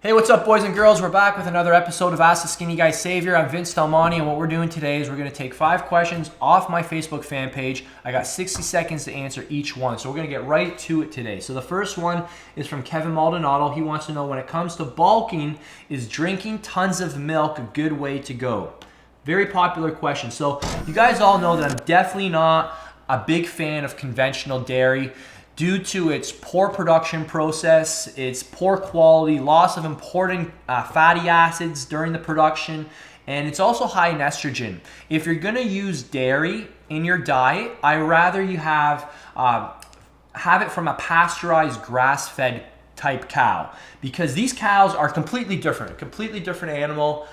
Hey, what's up, boys and girls? We're back with another episode of Ask the Skinny Guy Savior. I'm Vince Delmonte, and what we're doing today is we're going to take 5 questions off my Facebook fan page. I got 60 seconds to answer each one, so we're going to get right to it today. So the first one is from Kevin Maldonado. He wants to know, when it comes to bulking, is drinking tons of milk a good way to go? Very popular question. So you guys all know that I'm definitely not a big fan of conventional dairy, due to its poor production process, its poor quality, loss of important fatty acids during the production, and it's also high in estrogen. If you're gonna use dairy in your diet, I rather you have it from a pasteurized, grass-fed type cow, because these cows are completely different, a completely different animal.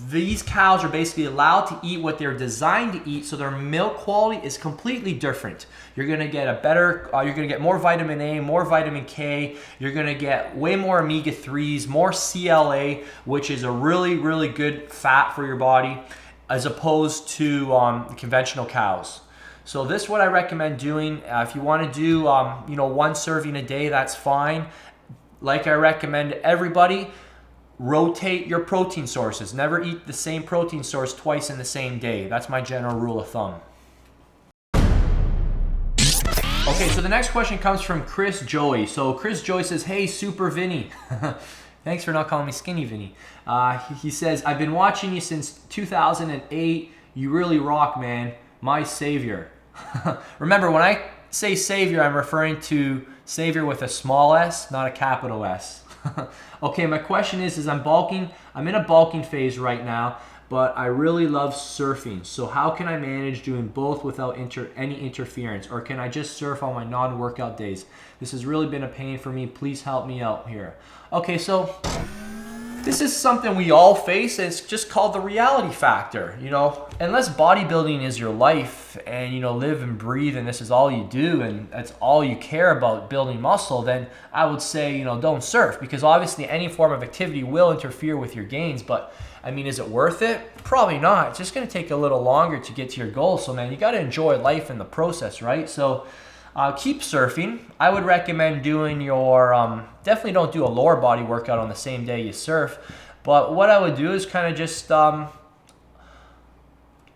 These cows are basically allowed to eat what they're designed to eat, so their milk quality is completely different. You're gonna get you're gonna get more vitamin A, more vitamin K. You're gonna get way more omega-3s, more CLA, which is a really, really good fat for your body, as opposed to conventional cows. So this is what I recommend doing. If you want to do, one serving a day, that's fine. Like I recommend to everybody, rotate your protein sources. Never eat the same protein source twice in the same day. That's my general rule of thumb. Okay, so the next question comes from Chris Joey. So Chris Joey says, "Hey, Super Vinny." Thanks for not calling me Skinny Vinny. He says, "I've been watching you since 2008. You really rock, man. My savior." Remember, when I say savior, I'm referring to savior with a small s, not a capital S. Okay, my question is I'm bulking. I'm in a bulking phase right now, but I really love surfing. So how can I manage doing both without any interference? Or can I just surf on my non-workout days? This has really been a pain for me. Please help me out here. Okay, so this is something we all face. It's just called the reality factor. Unless bodybuilding is your life and live and breathe and this is all you do and that's all you care about, building muscle, then I would say don't surf, because obviously any form of activity will interfere with your gains. But I mean, is it worth it? Probably not. It's just going to take a little longer to get to your goal. So man, you got to enjoy life in the process, right? So keep surfing. I would recommend doing your, definitely don't do a lower body workout on the same day you surf. But what I would do is kind of just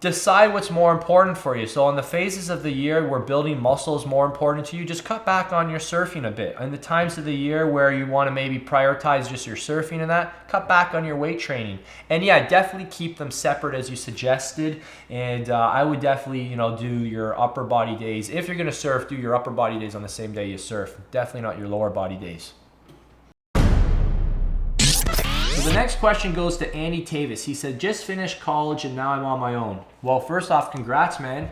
decide what's more important for you. So on the phases of the year where building muscle is more important to you, just cut back on your surfing a bit. And the times of the year where you want to maybe prioritize just your surfing and that, cut back on your weight training. And yeah, definitely keep them separate as you suggested. And I would definitely, do your upper body days. If you're going to surf, do your upper body days on the same day you surf. Definitely not your lower body days. So the next question goes to Andy Tavis. He said, "Just finished college and now I'm on my own." Well, first off, congrats, man.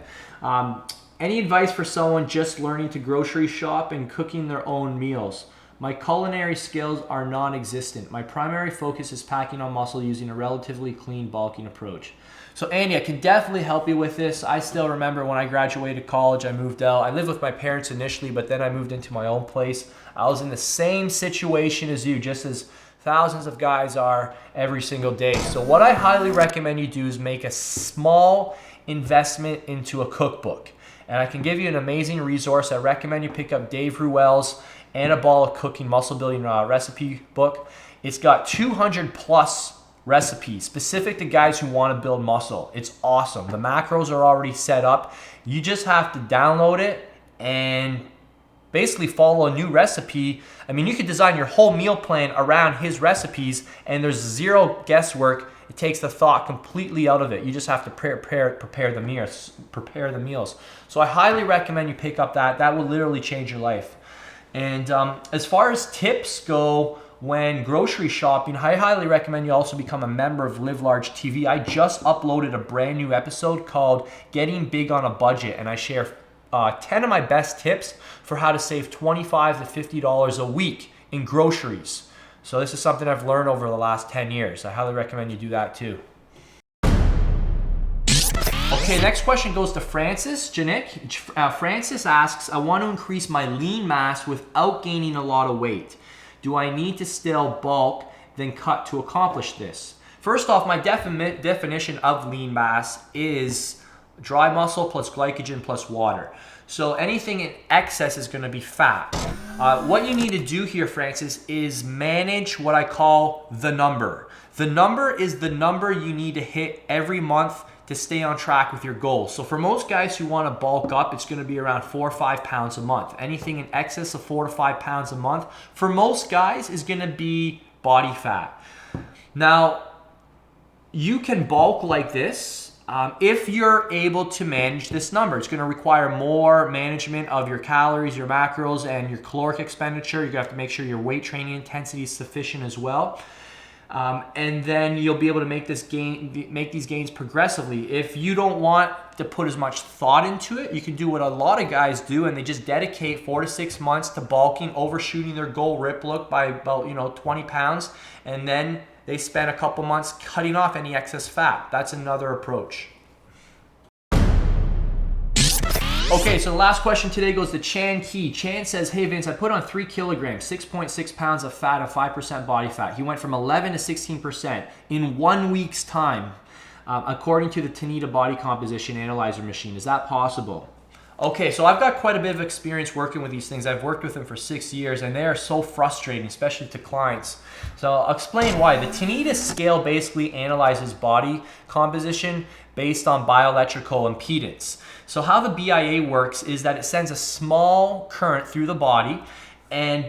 Any advice for someone just learning to grocery shop and cooking their own meals? My culinary skills are non-existent. My primary focus is packing on muscle using a relatively clean bulking approach. So Andy, I can definitely help you with this. I still remember when I graduated college, I moved out. I lived with my parents initially, but then I moved into my own place. I was in the same situation as you, just as thousands of guys are every single day. So what I highly recommend you do is make a small investment into a cookbook. And I can give you an amazing resource. I recommend you pick up Dave Ruel's Anabolic Cooking Muscle Building Recipe book. It's got 200 plus recipes specific to guys who want to build muscle. It's awesome. The macros are already set up. You just have to download it and basically follow a new recipe. I mean, you could design your whole meal plan around his recipes and there's zero guesswork. It takes the thought completely out of it. You just have to prepare the meals. So I highly recommend you pick up that. That will literally change your life. And as far as tips go when grocery shopping, I highly recommend you also become a member of Live Large TV. I just uploaded a brand new episode called Getting Big on a Budget, and I share 10 of my best tips for how to save $25 to $50 a week in groceries. So this is something I've learned over the last 10 years. I highly recommend you do that too. Okay, next question goes to Francis Janik. Francis asks, "I want to increase my lean mass without gaining a lot of weight. Do I need to still bulk, then cut to accomplish this?" First off, my definition of lean mass is dry muscle plus glycogen plus water. So anything in excess is going to be fat. What you need to do here, Francis, is manage what I call the number. The number is the number you need to hit every month to stay on track with your goals. So for most guys who want to bulk up, it's going to be around 4 or 5 pounds a month. Anything in excess of 4 to 5 pounds a month, for most guys, is going to be body fat. Now, you can bulk like this if you're able to manage this number. It's going to require more management of your calories, your macros, and your caloric expenditure. You're going to have to make sure your weight training intensity is sufficient as well. And then you'll be able to make these gains progressively. If you don't want to put as much thought into it, you can do what a lot of guys do, and they just dedicate 4 to 6 months to bulking, overshooting their goal rip look by about 20 pounds, and then they spend a couple months cutting off any excess fat. That's another approach. Okay, so the last question today goes to Chan Key. Chan says, hey Vince, I put on 3 kilograms, 6.6 pounds of fat and 5% body fat. He went from 11 to 16% in 1 week's time, according to the Tanita body composition analyzer machine. Is that possible? Okay, so I've got quite a bit of experience working with these things. I've worked with them for 6 years, and they are so frustrating, especially to clients. So I'll explain why. The Tanita scale basically analyzes body composition based on bioelectrical impedance. So how the BIA works is that it sends a small current through the body and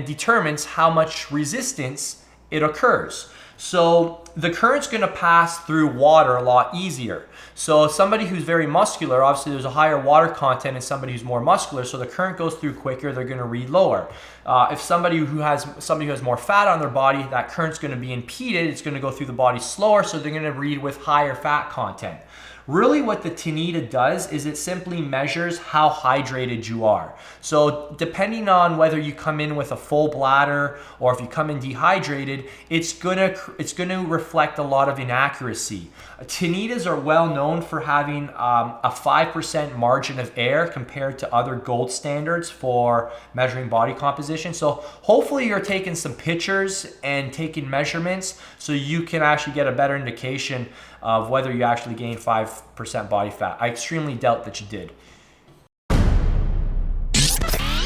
determines how much resistance it occurs. So the current's going to pass through water a lot easier. So somebody who's very muscular, obviously there's a higher water content in somebody who's more muscular, so the current goes through quicker, they're going to read lower. If somebody who has more fat on their body, that current's going to be impeded, it's going to go through the body slower, so they're going to read with higher fat content. Really what the Tanita does is it simply measures how hydrated you are. So depending on whether you come in with a full bladder or if you come in dehydrated, it's gonna reflect a lot of inaccuracy. Tanitas are well known for having a 5% margin of error compared to other gold standards for measuring body composition. So hopefully you're taking some pictures and taking measurements so you can actually get a better indication of whether you actually gained 5% body fat. I extremely doubt that you did.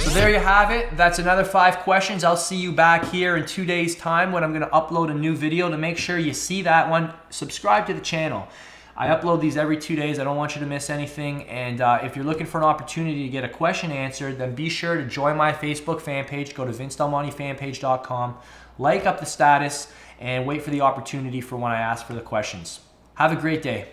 So there you have it. That's another 5 questions. I'll see you back here in 2 days' time when I'm going to upload a new video. To make sure you see that one, subscribe to the channel. I upload these every 2 days. I don't want you to miss anything. And if you're looking for an opportunity to get a question answered, then be sure to join my Facebook fan page. Go to vincedelmontefanpage.com, like up the status, and wait for the opportunity for when I ask for the questions. Have a great day.